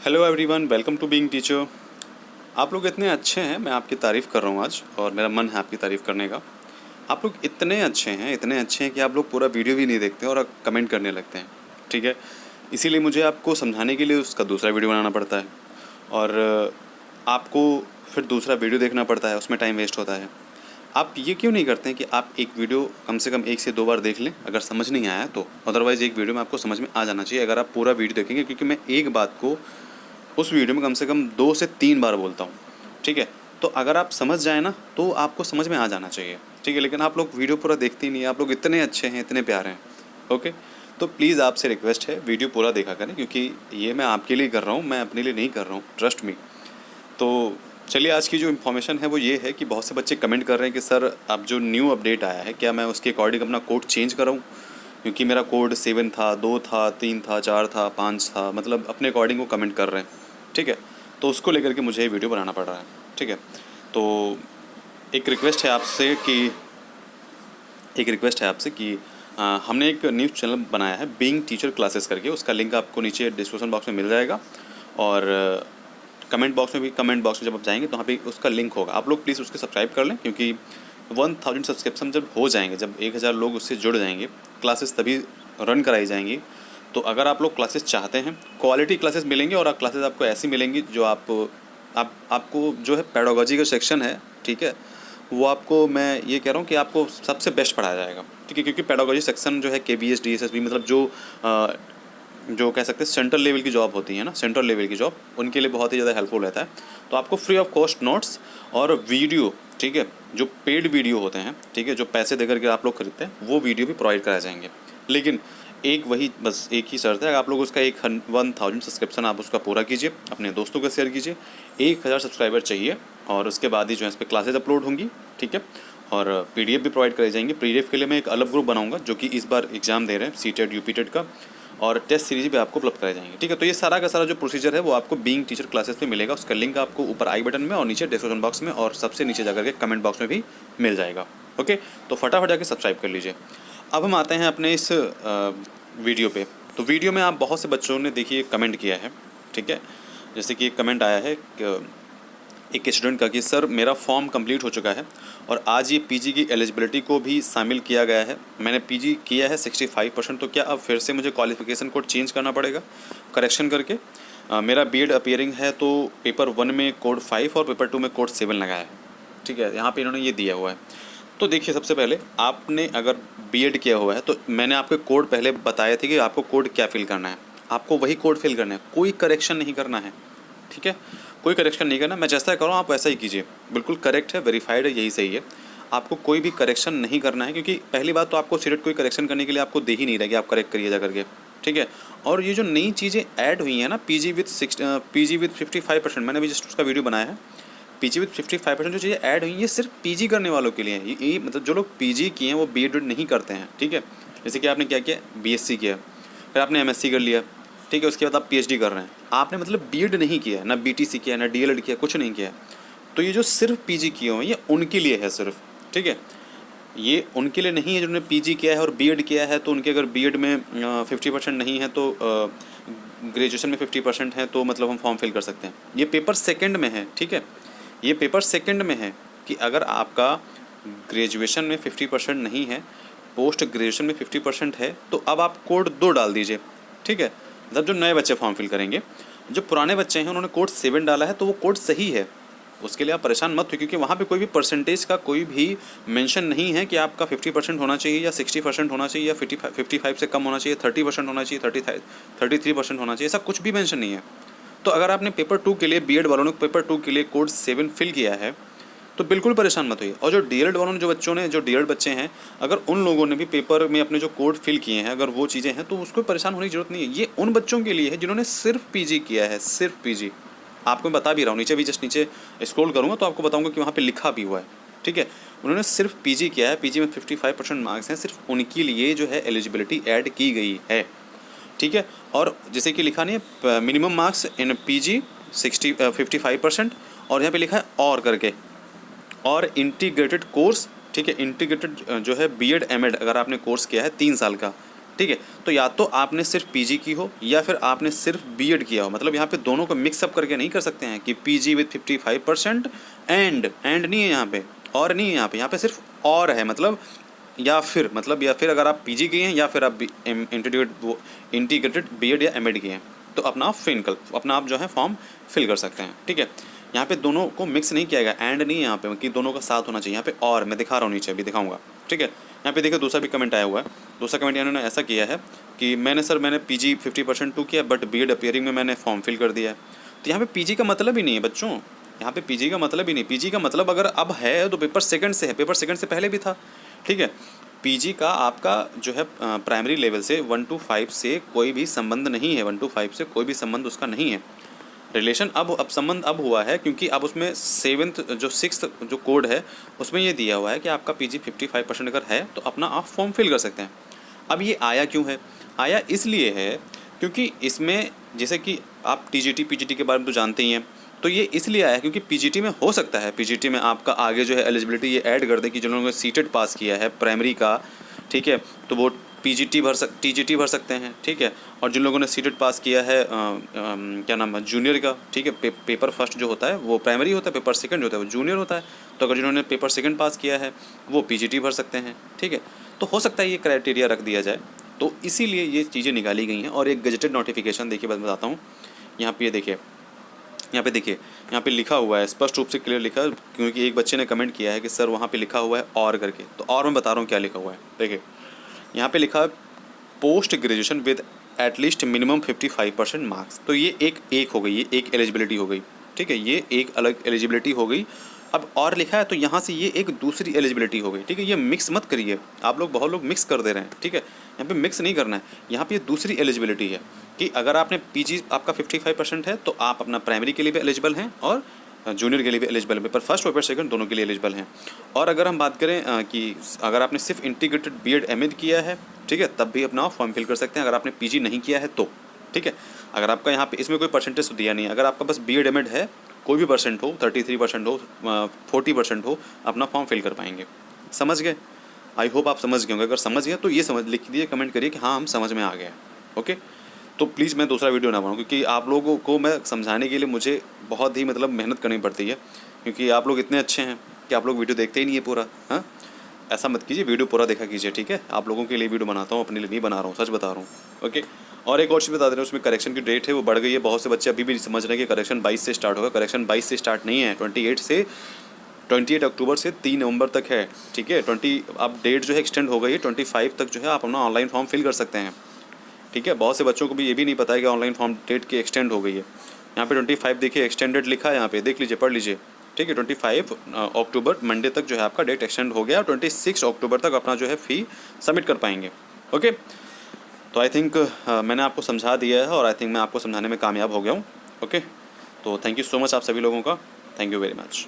Hello everyone, welcome to being teacher. आप लोग इतने अच्छे हैं, मैं आपकी तारीफ़ कर रहा हूँ आज और मेरा मन है आपकी तारीफ़ करने का। आप लोग इतने अच्छे हैं कि आप लोग पूरा वीडियो भी नहीं देखते और कमेंट करने लगते हैं, ठीक है। इसीलिए मुझे आपको समझाने के लिए उसका दूसरा वीडियो बनाना पड़ता है और आपको फिर दूसरा वीडियो देखना पड़ता है, उसमें टाइम वेस्ट होता है। आप ये क्यों नहीं करते हैं कि आप एक वीडियो कम से कम 1 से 2 बार देख लें, अगर समझ नहीं आया तो। अदरवाइज़ एक वीडियो में आपको समझ में आ जाना चाहिए अगर आप पूरा वीडियो देखेंगे, क्योंकि मैं एक बात को उस वीडियो में कम से कम 2 से 3 बार बोलता हूँ, ठीक है। तो अगर आप समझ जाए ना तो आपको समझ में आ जाना चाहिए, ठीक है। लेकिन आप लोग वीडियो पूरा देखते ही नहीं, आप लोग इतने अच्छे हैं, इतने प्यारे हैं, ओके। तो प्लीज़ आपसे रिक्वेस्ट है, वीडियो पूरा देखा करें, क्योंकि ये मैं आपके लिए कर रहा हूँ, मैं अपने लिए नहीं कर रहा हूँ, ट्रस्ट मी। तो चलिए, आज की जो इन्फॉर्मेशन है वो ये है कि बहुत से बच्चे कमेंट कर रहे हैं कि सर अब जो न्यू अपडेट आया है, क्या मैं उसके अकॉर्डिंग अपना कोड चेंज कराऊँ, क्योंकि मेरा कोड 7 था, 2 था, 3 था, 4 था, 5 था, मतलब अपने अकॉर्डिंग वो कमेंट कर रहे हैं, ठीक है। तो उसको लेकर के मुझे ये वीडियो बनाना पड़ रहा है, ठीक है। तो एक रिक्वेस्ट है आपसे कि हमने एक न्यूज़ चैनल बनाया है, बीइंग टीचर क्लासेस करके। उसका लिंक आपको नीचे डिस्क्रिप्शन बॉक्स में मिल जाएगा और कमेंट बॉक्स में जब आप जाएंगे तो वहाँ पे उसका लिंक होगा। आप लोग प्लीज़ उसके सब्सक्राइब कर लें, क्योंकि 1000 सब्सक्रिप्शन जब हो जाएंगे, जब 1000 लोग उससे जुड़ जाएंगे, क्लासेस तभी रन कराई जाएंगी। तो अगर आप लोग क्लासेस चाहते हैं, क्वालिटी क्लासेस मिलेंगी और क्लासेस आपको ऐसी मिलेंगी जो आपको जो है पेडागोजी का सेक्शन है, ठीक है, वो आपको मैं ये कह रहा हूँ कि आपको सबसे बेस्ट पढ़ाया जाएगा, ठीक है। क्योंकि पेडागोजी सेक्शन जो है KBS DSSB, मतलब जो कह सकते हैं सेंट्रल लेवल की जॉब होती है ना, सेंट्रल लेवल की जॉब, उनके लिए बहुत ही ज़्यादा हेल्पफुल रहता है। तो आपको फ्री ऑफ कॉस्ट नोट्स और वीडियो, ठीक है, जो पेड वीडियो होते हैं, ठीक है, जो पैसे देकर के आप लोग खरीदते हैं, वो वीडियो भी प्रोवाइड कराए जाएंगे। लेकिन बस एक ही शर्त है, आप लोग उसका 1000 सब्सक्रिप्शन आप उसका पूरा कीजिए, अपने दोस्तों को शेयर कीजिए। 1000 सब्सक्राइबर चाहिए और उसके बाद ही जो है इस पर क्लासेज अपलोड होंगी, ठीक है। और PDF भी प्रोवाइड कराई जाएंगी। PDF के लिए मैं एक अलग ग्रुप बनाऊंगा, जो कि इस बार एग्जाम दे रहे हैं CTET UPTET का, और टेस्ट सीरीज भी आपको उपलब्ध कराई जाएंगी, ठीक है। तो ये सारा का सारा जो प्रोसीजर है वो आपको बीइंग टीचर क्लासेस में मिलेगा। उसका लिंक आपको ऊपर आई बटन में और नीचे डिस्क्रिप्शन बॉक्स में और सबसे नीचे जाकर के कमेंट बॉक्स में भी मिल जाएगा, ओके। तो फटाफट जाके सब्सक्राइब कर लीजिए। अब हम आते हैं अपने इस वीडियो पे। तो वीडियो में आप बहुत से बच्चों ने देखिए कमेंट किया है, ठीक है। जैसे कि एक कमेंट आया है एक स्टूडेंट का कि सर मेरा फॉर्म कंप्लीट हो चुका है और आज ये PG की एलिजिबिलिटी को भी शामिल किया गया है। मैंने PG किया है 65%, तो क्या अब फिर से मुझे क्वालिफिकेशन कोड चेंज करना पड़ेगा करेक्शन करके? मेरा BEd अपीयरिंग है, तो पेपर 1 में कोड 5 और पेपर 2 में कोड 7 लगाया है, ठीक है। यहाँ पे इन्होंने ये दिया हुआ है। तो देखिए, सबसे पहले आपने अगर BEd किया हुआ है तो मैंने आपको कोड पहले बताए थे कि आपको कोड क्या फिल करना है, आपको वही कोड फिल करना है, कोई करेक्शन नहीं करना है, ठीक है। कोई करेक्शन नहीं करना, मैं जैसा करूँ आप वैसा ही कीजिए, बिल्कुल करेक्ट है, वेरीफाइड है, यही सही है। आपको कोई भी करेक्शन नहीं करना है, क्योंकि पहली बात तो आपको सीटेट कोई करेक्शन करने के लिए आपको दे ही नहीं रहा कि आप करेक्ट करिए जा करके, ठीक है। और ये जो नई चीज़ें ऐड हुई हैं ना, PG विथ 55%, मैंने भी जस्ट उसका वीडियो बनाया है। PG विथ 55% जो चीज़ें ऐड हुई ये सिर्फ PG करने वालों के लिए है। ये मतलब जो लोग PG किए हैं वो BEd नहीं करते हैं, ठीक है। जैसे कि आपने क्या किया, BSc किया, फिर आपने MSc कर लिया, ठीक है, उसके बाद आप PhD कर रहे हैं, आपने मतलब BEd नहीं किया है, ना BTC किया, ना DLED किया, कुछ नहीं किया। तो ये जो सिर्फ PG किए हुए हैं ये उनके लिए है सिर्फ, ठीक है। ये उनके लिए नहीं है जिन्होंने PG किया है और BEd किया है, तो उनके अगर BEd में 50% नहीं है तो ग्रेजुएशन में 50% है, तो मतलब हम फॉर्म फिल कर सकते हैं। ये पेपर सेकंड में है, ठीक है, ये पेपर सेकंड में है कि अगर आपका ग्रेजुएशन में 50% नहीं है, पोस्ट ग्रेजुएशन में 50% है, तो अब आप कोड 2 डाल दीजिए, ठीक है। मतलब जो नए बच्चे फॉर्म फिल करेंगे, जो पुराने बच्चे हैं उन्होंने कोड 7 डाला है तो वो कोड सही है, उसके लिए आप परेशान मत हो, क्योंकि वहाँ पे कोई भी परसेंटेज का कोई भी मेंशन नहीं है कि आपका 50% होना चाहिए या 60% होना चाहिए या 55 से कम होना चाहिए, 30% होना चाहिए, 33% होना चाहिए, ऐसा कुछ भी मेंशन नहीं है। तो अगर आपने पेपर 2 के लिए, BEd वालों ने पेपर 2 के लिए कोड 7 फिल किया है तो बिल्कुल परेशान मत होइए। और जो DLED वालों ने, जो DLED बच्चे हैं, अगर उन लोगों ने भी पेपर में अपने जो कोड फिल किए हैं, अगर वो चीज़ें हैं, तो उसको परेशान होने की ज़रूरत नहीं है। ये उन बच्चों के लिए है जिन्होंने सिर्फ PG किया है, सिर्फ PG। आपको मैं बता भी रहा हूँ, नीचे भी जस्ट नीचे स्क्रॉल करूँगा तो आपको बताऊँगा कि वहाँ पर लिखा भी हुआ है, ठीक है। उन्होंने सिर्फ PG किया है, PG में 55% मार्क्स हैं, सिर्फ उनके लिए जो है एलिजिबिलिटी ऐड की गई है, ठीक है। और जैसे कि लिखा नहीं है मिनिमम मार्क्स इन PG 55%, और यहाँ पे लिखा है और करके, और इंटीग्रेटेड कोर्स, ठीक है। इंटीग्रेटेड जो है BEd MAd अगर आपने कोर्स किया है 3 साल का, ठीक है। तो या तो आपने सिर्फ पीजी की हो या फिर आपने सिर्फ बीएड किया हो, मतलब यहाँ पे दोनों को मिक्सअप करके नहीं कर सकते हैं कि पीजी विथ 55% एंड नहीं है यहाँ पे, और नहीं है यहाँ पे सिर्फ और है, मतलब या फिर अगर आप पीजी किए हैं या फिर आप इंटीग्रेटेड बीएड या एमएड किए हैं तो अपना आप जो है फॉर्म फिल कर सकते हैं। ठीक है, यहाँ पे दोनों को मिक्स नहीं किया गया, एंड नहीं है यहाँ पे कि दोनों का साथ होना चाहिए, यहाँ पे और मैं दिखा रहा हूँ, नीचे अभी दिखाऊंगा। ठीक है, यहाँ पे देखिए दूसरा भी कमेंट आया हुआ है। दूसरा कमेंट इन्होंने ऐसा किया है कि मैंने पीजी 50% टू किया बट बीएड अपीयरिंग में मैंने फॉर्म फिल कर दिया है। तो यहाँ पे पीजी का मतलब ही नहीं है बच्चों, यहाँ पे पीजी का मतलब ही नहीं। पीजी का मतलब अगर अब है तो पेपर सेकंड से है, पेपर सेकंड से पहले भी था। ठीक है, पीजी का आपका जो है प्राइमरी लेवल से 1 to 5 से कोई भी संबंध नहीं है, 1 to 5 से कोई भी संबंध उसका नहीं है। रिलेशन अब संबंध अब हुआ है क्योंकि अब उसमें 7th जो 6th जो कोड है उसमें ये दिया हुआ है कि आपका पीजी 55% अगर है तो अपना आप फॉर्म फिल कर सकते हैं। अब ये आया क्यों है? आया इसलिए है क्योंकि इसमें जैसे कि आप टीजीटी पीजीटी के बारे में तो जानते ही हैं, तो ये इसलिए आया क्योंकि पीजीटी में हो सकता है, पीजीटी में आपका आगे जो है एलिजिबिलिटी ये ऐड कर दे कि जिन्होंने सीटेड पास किया है प्राइमरी का, ठीक है, तो वो टीजीटी भर सकते हैं। ठीक है, और जिन लोगों ने सीटेड पास किया है क्या नाम है जूनियर का, ठीक है, पेपर फर्स्ट जो होता है वो प्राइमरी होता है, पेपर सेकंड जो होता है वो जूनियर होता है, तो अगर जिन्होंने पेपर सेकंड पास किया है वो पीजीटी भर सकते हैं। ठीक है, तो हो सकता है ये क्राइटेरिया रख दिया जाए, तो इसीलिए ये चीज़ें निकाली गई हैं। और एक गजेटेड नोटिफिकेशन देखिए बस बताता हूँ, यहाँ पे देखिए, यहाँ पे लिखा हुआ है, स्पष्ट रूप से क्लियर लिखा है, क्योंकि एक बच्चे ने कमेंट किया है कि सर वहाँ पे लिखा हुआ है और करके, तो और मैं बता रहा हूँ क्या लिखा हुआ है। देखिए यहाँ पे लिखा है post graduation with at least minimum 55% marks, तो ये एक हो गई, ये एक एलिजिबिलिटी हो गई। ठीक है, ये एक अलग एलिजिबिलिटी हो गई। अब और लिखा है तो यहाँ से ये एक दूसरी एलिजिबिलिटी हो गई। ठीक है, ये मिक्स मत करिए, आप लोग बहुत लोग मिक्स कर दे रहे हैं। ठीक है, यहाँ पे मिक्स नहीं करना है, यहाँ पे ये दूसरी एलिजिबिलिटी है कि अगर आपने पीजी आपका 55% है तो आप अपना प्राइमरी के लिए भी एलिजिबल हैं और जूनियर के लिए भी एलिजिबल है, पेपर फर्स्ट पेपर सेकंड दोनों के लिए एलिजिबल हैं। और अगर हम बात करें कि अगर आपने सिर्फ इंटीग्रेटेड बीएड एमएड किया है, ठीक है, तब भी अपना फॉर्म फिल कर सकते हैं, अगर आपने पीजी नहीं किया है तो। ठीक है, अगर आपका यहाँ पे इसमें कोई परसेंटेज तो दिया नहीं है, अगर आपका बस बीएड एमएड है, कोई भी परसेंट हो, 33% हो, 40% हो, अपना फॉर्म फिल कर पाएंगे। समझ गए? आई होप आप समझ गए होंगे। अगर समझ गए तो ये समझ लिख दिए, कमेंट करिए कि हाँ हम समझ में आ गए। ओके, तो प्लीज़ मैं दूसरा वीडियो ना बनाऊँ क्योंकि आप लोगों को मैं समझाने के लिए मुझे बहुत ही मतलब मेहनत करनी पड़ती है, क्योंकि आप लोग इतने अच्छे हैं कि आप लोग वीडियो देखते ही नहीं है पूरा। हाँ, ऐसा मत कीजिए, वीडियो पूरा देखा कीजिए। ठीक है, आप लोगों के लिए वीडियो बनाता हूँ, अपने लिए नहीं बना रहा हूँ, सच बता रहा हूँ। ओके, और एक और चीज़ बता दे रहा हूँ, उसमें करेक्शन की डेट है वो बढ़ गई है। बहुत से बच्चे अभी भी समझ रहे हैं कि करेक्शन 22 से स्टार्ट होगा। करेक्शन 22 से स्टार्ट नहीं है, 28 अक्टूबर से 3 नवंबर तक है। ठीक है, अब डेट जो है एक्सटेंड हो गई है, 25 तक जो है आप अपना ऑनलाइन फॉर्म फिल कर सकते हैं। ठीक है, बहुत से बच्चों को भी ये भी नहीं पता है कि ऑनलाइन फॉर्म डेट की एक्सटेंड हो गई है। यहाँ पे 25 देखिए एक्सटेंडेड लिखा है, यहाँ पे देख लीजिए, पढ़ लीजिए। ठीक है, 25 अक्टूबर मंडे तक जो है आपका डेट एक्सटेंड हो गया और 26 अक्टूबर तक अपना जो है फ़ी सबमिट कर पाएंगे। ओके, तो आई थिंक मैंने आपको समझा दिया है और आई थिंक मैं आपको समझाने में कामयाब हो गया हूँ। ओके, तो थैंक यू सो मच आप सभी लोगों का, थैंक यू वेरी मच।